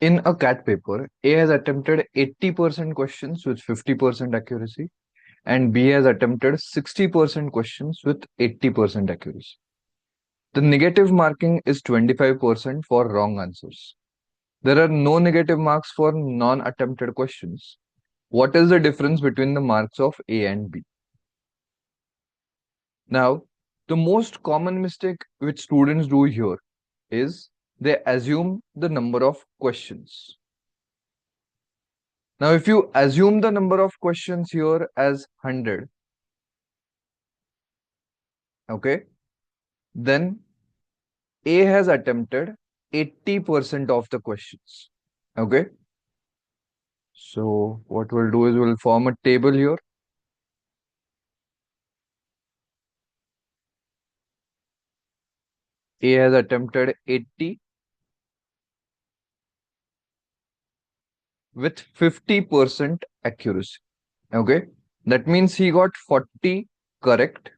In a CAT paper, A has attempted 80% questions with 50% accuracy, and B has attempted 60% questions with 80% accuracy. The negative marking is 25% for wrong answers. There are no negative marks for non-attempted questions. What is the difference between the marks of A and B? Now, the most common mistake which students do here is they assume the number of questions. Now, if you assume the number of questions here as 100, okay, then A has attempted 80% of the questions, okay. So what we'll do is we'll form a table here. A has attempted 80 with 50% accuracy, okay. That means he got 40 correct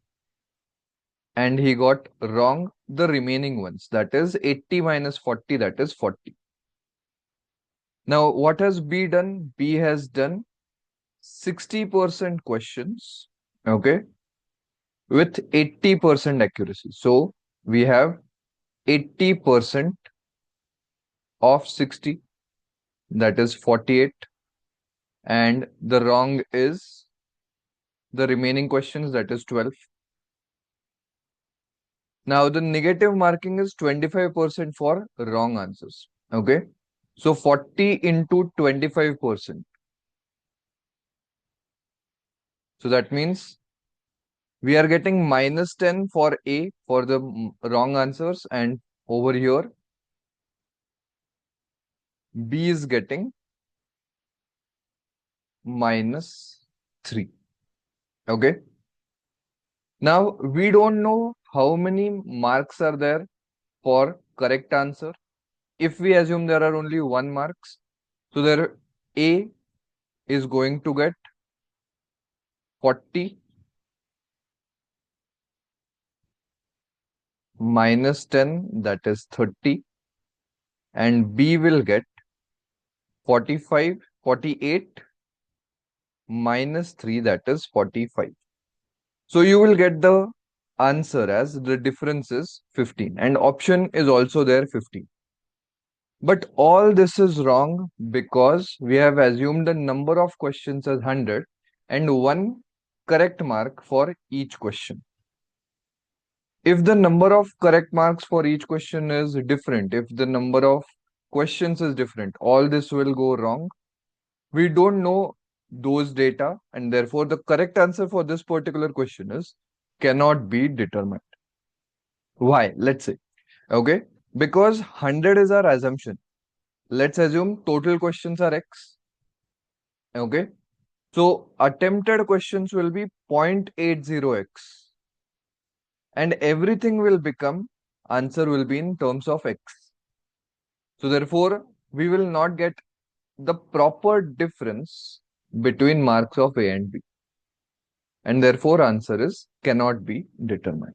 and he got wrong the remaining ones. That is 80 minus 40, that is 40. Now, what has B done? B has done 60% questions, okay, with 80% accuracy. So we have 80% of 60, that is 48, and the wrong is the remaining questions, that is 12. Now the negative marking is 25% for wrong answers, okay. So 40 into 25%. So that means we are getting minus 10 for A for the wrong answers, and over here B is getting minus 3. Okay. Now we don't know how many marks are there for correct answer. If we assume there are only 1 marks, so there A is going to get 40 minus 10, that is 30, and B will get 48 minus 3, that is 45. So you will get the answer as the difference is 15, and option is also there 15. But all this is wrong because we have assumed the number of questions as 100 and 1 correct mark for each question. If the number of correct marks for each question is different, if the number of questions is different, all this will go wrong. We don't know those data, and therefore the correct answer for this particular question is cannot be determined. Why? Let's say, okay, because 100 is our assumption. Let's assume total questions are X, okay. So attempted questions will be 0.80x, and everything will become, answer will be in terms of X. So therefore, we will not get the proper difference between marks of A and B, and therefore answer is cannot be determined.